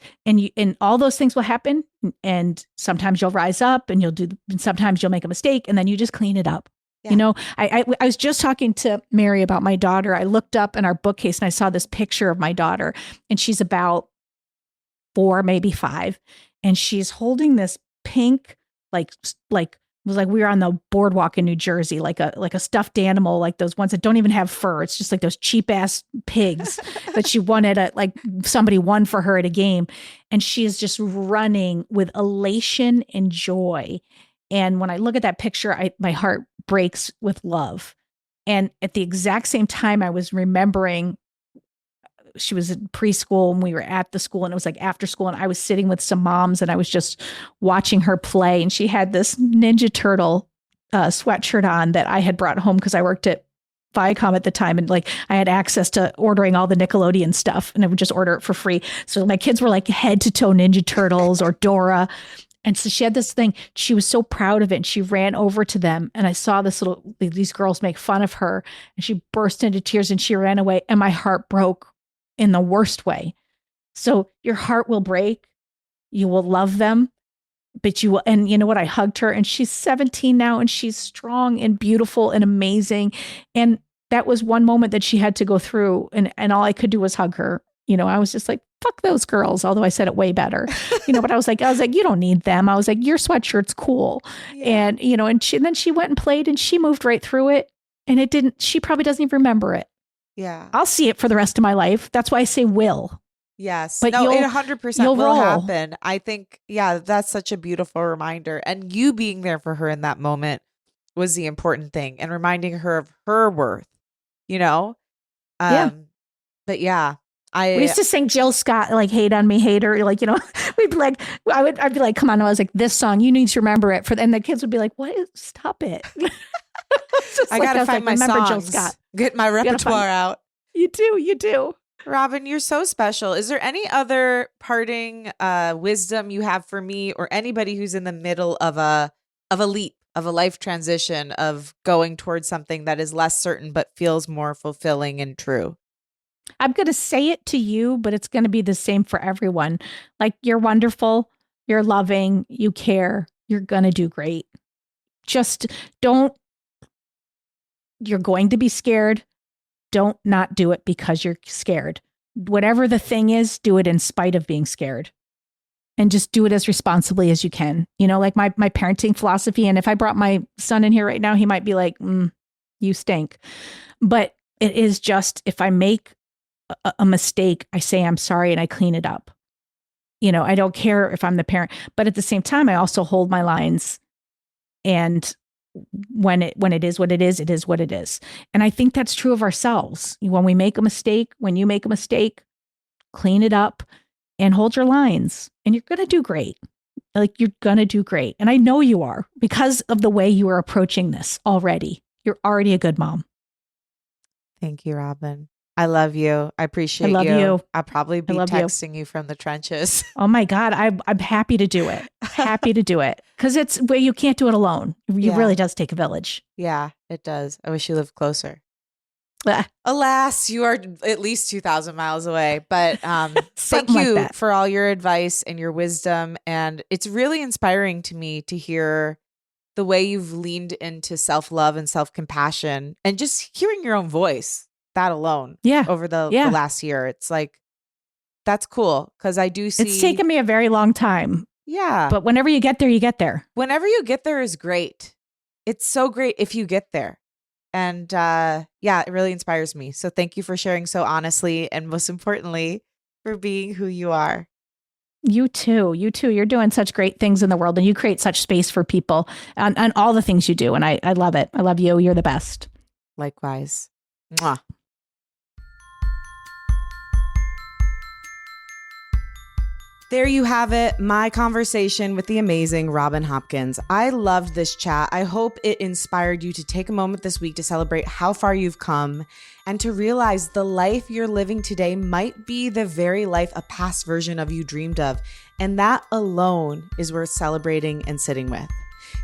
all those things will happen. And sometimes you'll rise up and sometimes you'll make a mistake and then you just clean it up. Yeah. You know, I was just talking to Mary about my daughter. I looked up in our bookcase and I saw this picture of my daughter, and she's about 4, maybe 5. And she's holding this pink, it was like we were on the boardwalk in New Jersey, like a stuffed animal, like those ones that don't even have fur. It's just like those cheap ass pigs that she won somebody won for her at a game. And she is just running with elation and joy. And when I look at that picture, my heart breaks with love. And at the exact same time, I was remembering she was in preschool and we were at the school, and it was like after school, and I was sitting with some moms and I was just watching her play, and she had this Ninja Turtle sweatshirt on that I had brought home because I worked at Viacom at the time, and like I had access to ordering all the Nickelodeon stuff, and I would just order it for free. So my kids were like head to toe Ninja Turtles or Dora. And so she had this thing, she was so proud of it, and she ran over to them, and I saw these girls make fun of her, and she burst into tears and she ran away, and my heart broke in the worst way. So your heart will break. You will love them, but you will. And you know what? I hugged her, and she's 17 now, and she's strong and beautiful and amazing. And that was one moment that she had to go through. And all I could do was hug her. You know, I was just like, fuck those girls. Although I said it way better, you know, but I was like, you don't need them. I was like, your sweatshirt's cool. Yeah. And, you know, and then she went and played, and she moved right through it. And she probably doesn't even remember it. Yeah. I'll see it for the rest of my life. That's why I say will. Yes. But no, it 100% will roll. happen. I think, that's such a beautiful reminder. And you being there for her in that moment was the important thing, and reminding her of her worth, you know? Yeah. But yeah. We used to sing Jill Scott, like hate on me, hater. Like, you know, we'd be like, I'd be like, come on. I was like, this song, you need to remember it. And the kids would be like, what? Stop it. I got to find my songs. Jill Scott. Get my repertoire out. You do. Robin, you're so special. Is there any other parting wisdom you have for me or anybody who's in the middle of a leap, of a life transition, of going towards something that is less certain but feels more fulfilling and true? I'm going to say it to you, but it's going to be the same for everyone. Like, you're wonderful, you're loving, you care, you're going to do great. Just you're going to be scared. Don't not do it because you're scared. Whatever the thing is, do it in spite of being scared. And just do it as responsibly as you can. You know, like my parenting philosophy. And if I brought my son in here right now, he might be like, you stink. But it is just, if I make a mistake, I say I'm sorry and I clean it up. You know, I don't care if I'm the parent, but at the same time, I also hold my lines. And when it is what it is, it is what it is. And I think that's true of ourselves. When we make a mistake, when you make a mistake, clean it up and hold your lines, and you're going to do great. Like, you're going to do great. And I know you are, because of the way you are approaching this already. You're already a good mom. Thank you, Robin. I love you. I appreciate you. I love you. I'll probably be texting you from the trenches. Oh my God. I'm happy to do it. Happy to do it. Because it's where you can't do it alone. It really does take a village. Yeah, it does. I wish you lived closer. Alas, you are at least 2,000 miles away. But thank you for all your advice and your wisdom. And it's really inspiring to me to hear the way you've leaned into self-love and self-compassion and just hearing your own voice, that alone, over the last year. It's like, that's cool because I do see. It's taken me a very long time. Yeah. But whenever you get there, you get there. Whenever you get there is great. It's so great if you get there. And it really inspires me. So thank you for sharing so honestly and most importantly, for being who you are. You too. You're doing such great things in the world and you create such space for people and all the things you do. And I love it. I love you. You're the best. Likewise. Mwah. There you have it, my conversation with the amazing Robin Hopkins. I loved this chat. I hope it inspired you to take a moment this week to celebrate how far you've come and to realize the life you're living today might be the very life a past version of you dreamed of. And that alone is worth celebrating and sitting with.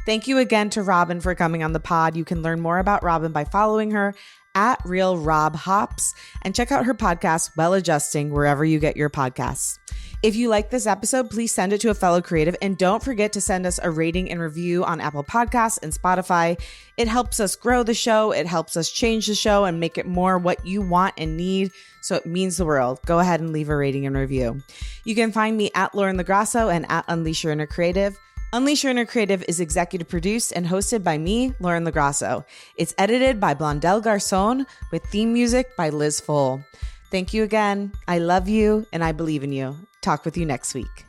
Thank you again to Robin for coming on the pod. You can learn more about Robin by following her at Real Rob Hops and check out her podcast, Well Adjusting, wherever you get your podcasts. If you like this episode, please send it to a fellow creative and don't forget to send us a rating and review on Apple Podcasts and Spotify. It helps us grow the show. It helps us change the show and make it more what you want and need. So it means the world. Go ahead and leave a rating and review. You can find me at Lauren LaGrasso and at Unleash Your Inner Creative. Unleash Your Inner Creative is executive produced and hosted by me, Lauren LaGrasso. It's edited by Blondell Garcon with theme music by Liz Fohl. Thank you again. I love you and I believe in you. Talk with you next week.